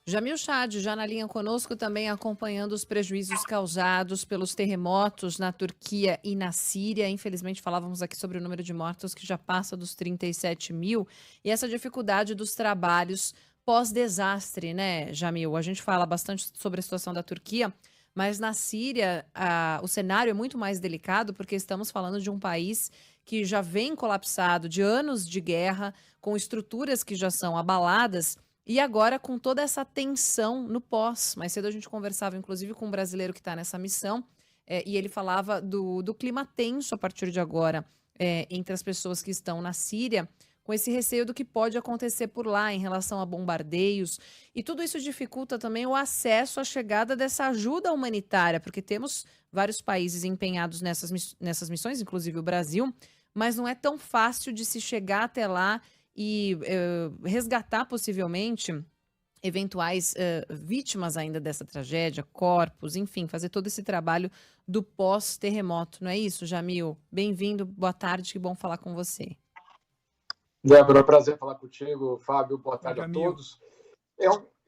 Jamil Chad, já na linha conosco, também acompanhando os prejuízos causados pelos terremotos na Turquia e na Síria. Infelizmente, falávamos aqui sobre o número de mortos que já passa dos 37 mil e essa dificuldade dos trabalhos pós-desastre, né, Jamil? A gente fala bastante sobre a situação da Turquia, mas na Síria o cenário é muito mais delicado porque estamos falando de um país que já vem colapsado de anos de guerra, com estruturas que já são abaladas. E agora, com toda essa tensão no pós, mais cedo a gente conversava, inclusive, com um brasileiro que está nessa missão, e ele falava do clima tenso a partir de agora, entre as pessoas que estão na Síria, com esse receio do que pode acontecer por lá em relação a bombardeios. E tudo isso dificulta também o acesso à chegada dessa ajuda humanitária, porque temos vários países empenhados nessas missões, inclusive o Brasil, mas não é tão fácil de se chegar até lá e resgatar possivelmente eventuais vítimas ainda dessa tragédia, corpos, enfim, fazer todo esse trabalho do pós-terremoto, não é isso, Jamil? Bem-vindo, boa tarde, que bom falar com você. Débora, prazer falar contigo. Fábio, boa tarde a Jamil. todos.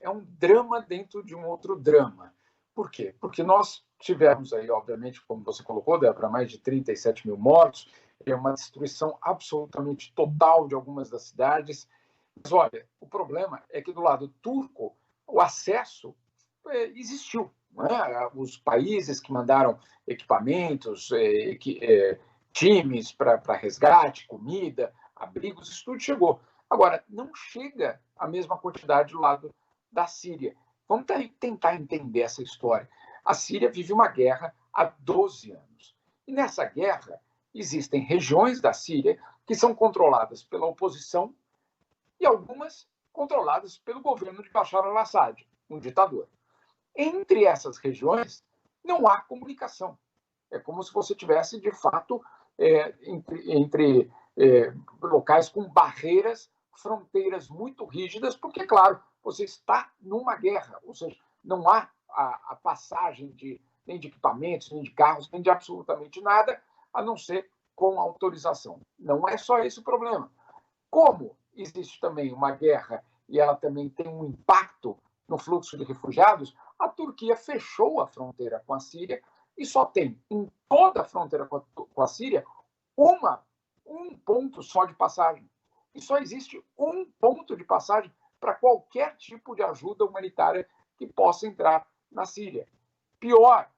É um drama dentro de um outro drama. Por quê? Porque nós tivemos aí, obviamente, como você colocou, Débora, mais de 37 mil mortos, é uma destruição absolutamente total de algumas das cidades. Mas, olha, o problema é que do lado turco, o acesso existiu. Não é? Os países que mandaram equipamentos, times para resgate, comida, abrigos, isso tudo chegou. Agora, não chega a mesma quantidade do lado da Síria. Vamos tentar entender essa história. A Síria vive uma guerra há 12 anos. E nessa guerra, existem regiões da Síria que são controladas pela oposição e algumas controladas pelo governo de Bashar al-Assad, um ditador. Entre essas regiões, não há comunicação. É como se você tivesse, de fato, entre locais com barreiras, fronteiras muito rígidas, porque, claro, você está numa guerra, ou seja, não há a passagem nem de equipamentos, nem de carros, nem de absolutamente nada, a não ser com autorização. Não é só esse o problema. Como existe também uma guerra e ela também tem um impacto no fluxo de refugiados, a Turquia fechou a fronteira com a Síria e só tem em toda a fronteira com a Síria um ponto só de passagem. E só existe um ponto de passagem para qualquer tipo de ajuda humanitária que possa entrar na Síria. Pior,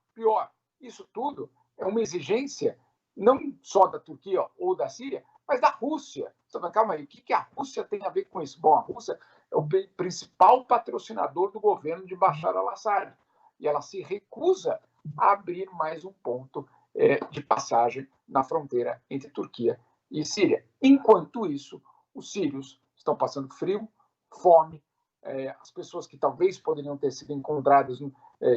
isso tudo é uma exigência não só da Turquia ou da Síria, mas da Rússia. Você fala, calma aí, o que a Rússia tem a ver com isso? Bom, a Rússia é o principal patrocinador do governo de Bashar al-Assad. E ela se recusa a abrir mais um ponto de passagem na fronteira entre Turquia e Síria. Enquanto isso, os sírios estão passando frio, fome, as pessoas que talvez poderiam ter sido encontradas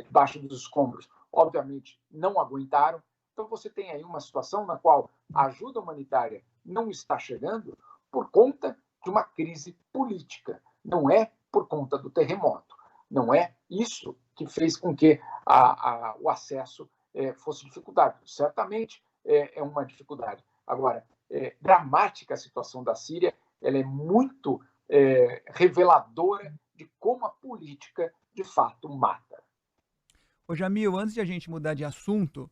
debaixo dos escombros, obviamente, não aguentaram. Então, você tem aí uma situação na qual a ajuda humanitária não está chegando por conta de uma crise política, não é por conta do terremoto. Não é isso que fez com que o acesso fosse dificultado. Certamente é uma dificuldade. Agora, dramática a situação da Síria, ela é muito reveladora de como a política, de fato, mata. Ô Jamil, antes de a gente mudar de assunto,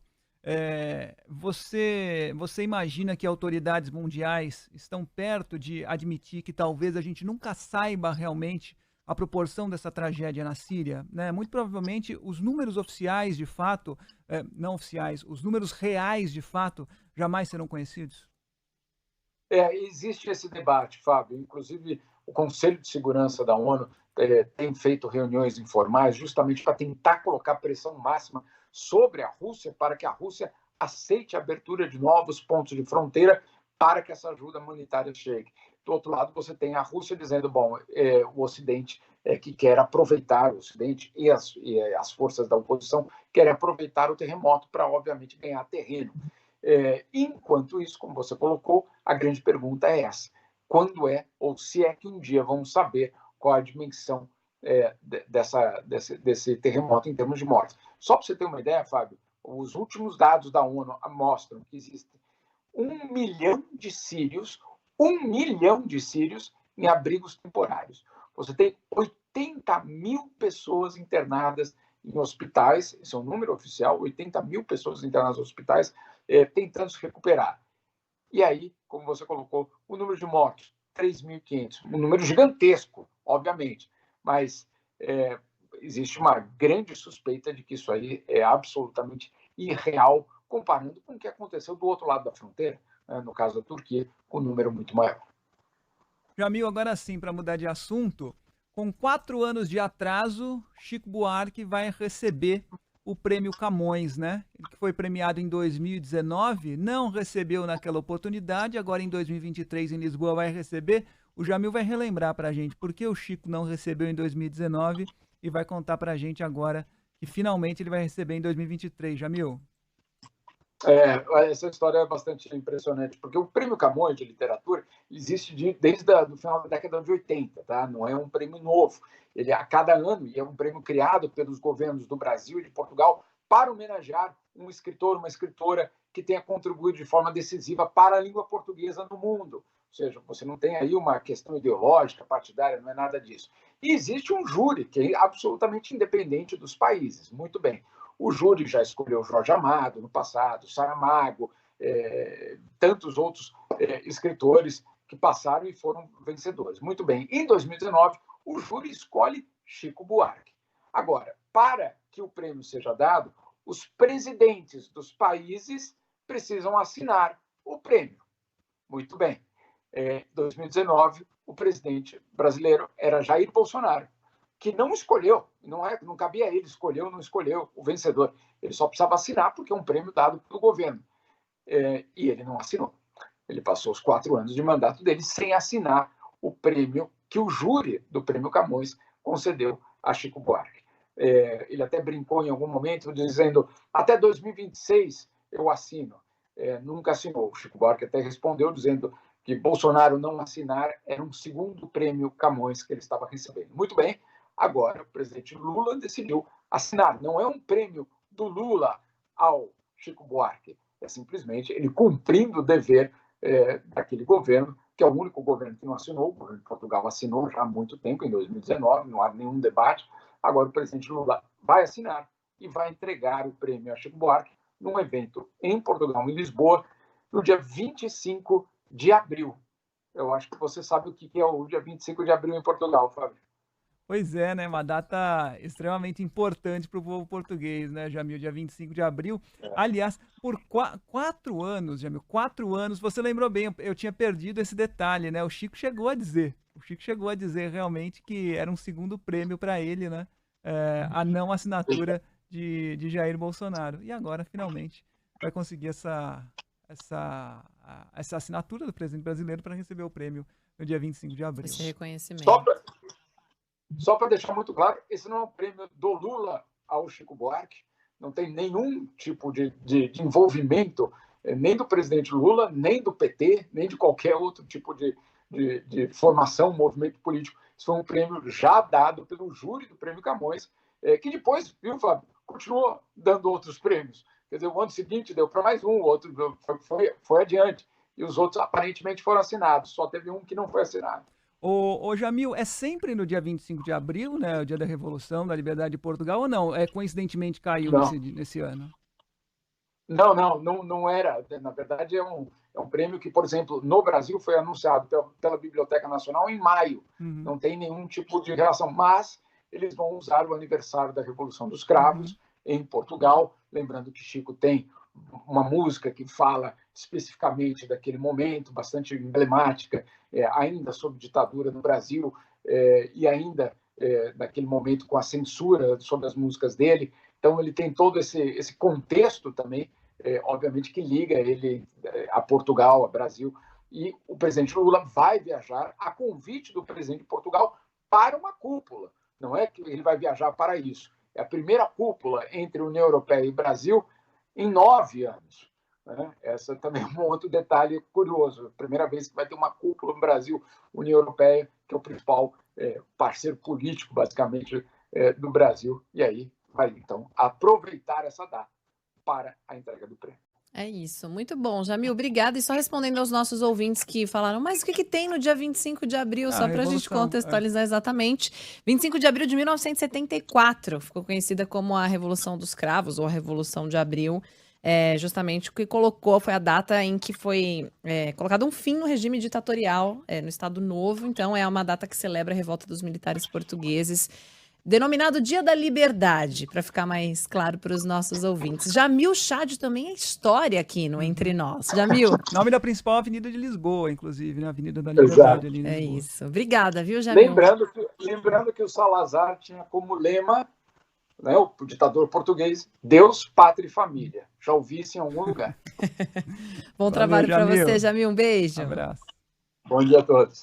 você imagina que autoridades mundiais estão perto de admitir que talvez a gente nunca saiba realmente a proporção dessa tragédia na Síria, né? Muito provavelmente os números oficiais de fato, não oficiais, os números reais de fato jamais serão conhecidos? Existe esse debate, Fábio. Inclusive, o Conselho de Segurança da ONU tem feito reuniões informais justamente para tentar colocar pressão máxima sobre a Rússia para que a Rússia aceite a abertura de novos pontos de fronteira para que essa ajuda humanitária chegue. Do outro lado, você tem a Rússia dizendo, bom, o Ocidente que quer aproveitar, o Ocidente e as forças da oposição querem aproveitar o terremoto para, obviamente, ganhar terreno. Enquanto isso, como você colocou, a grande pergunta é essa. Quando ou se é que um dia vamos saber qual a dimensão desse terremoto em termos de mortes? Só para você ter uma ideia, Fábio, os últimos dados da ONU mostram que existem 1 milhão de sírios em abrigos temporários. Você tem 80 mil pessoas internadas em hospitais, esse é o número oficial, 80 mil pessoas internadas em hospitais tentando se recuperar. E aí, como você colocou, o número de mortos, 3.500, um número gigantesco, obviamente, mas existe uma grande suspeita de que isso aí é absolutamente irreal, comparando com o que aconteceu do outro lado da fronteira, né, no caso da Turquia, com um número muito maior. Jamil, agora sim, para mudar de assunto, com 4 anos de atraso, Chico Buarque vai receber o prêmio Camões, né? Ele que foi premiado em 2019, não recebeu naquela oportunidade, agora em 2023 em Lisboa vai receber. O Jamil vai relembrar para a gente por que o Chico não recebeu em 2019 e vai contar para a gente agora que finalmente ele vai receber em 2023. Jamil. Essa história é bastante impressionante, porque o Prêmio Camões de Literatura existe desde o final da década de 80, tá? Não é um prêmio novo. Ele, a cada ano, e é um prêmio criado pelos governos do Brasil e de Portugal para homenagear um escritor, uma escritora que tenha contribuído de forma decisiva para a língua portuguesa no mundo. Ou seja, você não tem aí uma questão ideológica, partidária, não é nada disso. E existe um júri que é absolutamente independente dos países. Muito bem. O júri já escolheu Jorge Amado no passado, Saramago, tantos outros escritores que passaram e foram vencedores. Muito bem. Em 2019, o júri escolhe Chico Buarque. Agora, para que o prêmio seja dado, os presidentes dos países precisam assinar o prêmio. Muito bem. Em 2019, o presidente brasileiro era Jair Bolsonaro, que não escolheu, não cabia a ele escolher ou não escolheu o vencedor. Ele só precisava assinar, porque é um prêmio dado pelo governo. E ele não assinou. Ele passou os 4 anos de mandato dele sem assinar o prêmio que o júri do Prêmio Camões concedeu a Chico Buarque. Ele até brincou em algum momento dizendo, até 2026 eu assino. Nunca assinou. O Chico Buarque até respondeu dizendo que Bolsonaro não assinar era um segundo prêmio Camões que ele estava recebendo. Muito bem. Agora, o presidente Lula decidiu assinar. Não é um prêmio do Lula ao Chico Buarque. É simplesmente ele cumprindo o dever daquele governo, que é o único governo que não assinou. O governo de Portugal assinou já há muito tempo, em 2019, não há nenhum debate. Agora, o presidente Lula vai assinar e vai entregar o prêmio a Chico Buarque num evento em Portugal, em Lisboa, no dia 25 de abril. Eu acho que você sabe o que é o dia 25 de abril em Portugal, Fábio. Pois é, né? Uma data extremamente importante para o povo português, né, Jamil? Dia 25 de abril. Aliás, por 4 anos, Jamil, 4 anos, você lembrou bem, eu tinha perdido esse detalhe, né? O Chico chegou a dizer realmente que era um segundo prêmio para ele, né? A não assinatura de Jair Bolsonaro. E agora, finalmente, vai conseguir essa assinatura do presidente brasileiro para receber o prêmio no dia 25 de abril. Esse reconhecimento. Só para deixar muito claro, esse não é um prêmio do Lula ao Chico Buarque, não tem nenhum tipo de envolvimento nem do presidente Lula, nem do PT, nem de qualquer outro tipo de formação, movimento político. Isso foi um prêmio já dado pelo júri do Prêmio Camões, que depois, viu, Fábio, continuou dando outros prêmios. Quer dizer, o ano seguinte deu para mais um, o outro foi adiante. E os outros aparentemente foram assinados, só teve um que não foi assinado. Ô Jamil, é sempre no dia 25 de abril, né? O dia da Revolução, da Liberdade de Portugal, ou não? Coincidentemente caiu nesse ano? Não era. Na verdade, é um prêmio que, por exemplo, no Brasil foi anunciado pela Biblioteca Nacional em maio. Uhum. Não tem nenhum tipo de relação, mas eles vão usar o aniversário da Revolução dos Cravos em Portugal. Lembrando que Chico tem uma música que fala especificamente daquele momento, bastante emblemática, ainda sob ditadura no Brasil, e ainda naquele momento com a censura sobre as músicas dele. Então, ele tem todo esse contexto também, obviamente, que liga ele a Portugal, a Brasil. E o presidente Lula vai viajar a convite do presidente de Portugal para uma cúpula. Não é que ele vai viajar para isso. É a primeira cúpula entre União Europeia e Brasil em 9 anos. Né? Essa também é um outro detalhe curioso. A primeira vez que vai ter uma cúpula no Brasil, União Europeia, que é o principal parceiro político, basicamente, do Brasil. E aí vai, então, aproveitar essa data para a entrega do prêmio. É isso, muito bom. Jamil, obrigada. E só respondendo aos nossos ouvintes que falaram, mas o que tem no dia 25 de abril? A Só para a gente Revolução, contextualizar exatamente. 25 de abril de 1974, ficou conhecida como a Revolução dos Cravos, ou a Revolução de Abril. Justamente o que colocou foi a data em que foi colocado um fim no regime ditatorial no Estado Novo. Então, é uma data que celebra a revolta dos militares portugueses, denominado Dia da Liberdade, para ficar mais claro para os nossos ouvintes. Jamil Chad também é história aqui no Entre Nós. Jamil. Nome da principal avenida de Lisboa, inclusive, né? Avenida da Exato. Liberdade ali em É Lisboa. isso. Obrigada, viu, Jamil? Lembrando que o Salazar tinha como lema, né, o ditador português, Deus, Pátria e Família. Já ouvi isso em algum lugar. Bom trabalho para você, Jamil. Um beijo. Abraço. Bom dia a todos.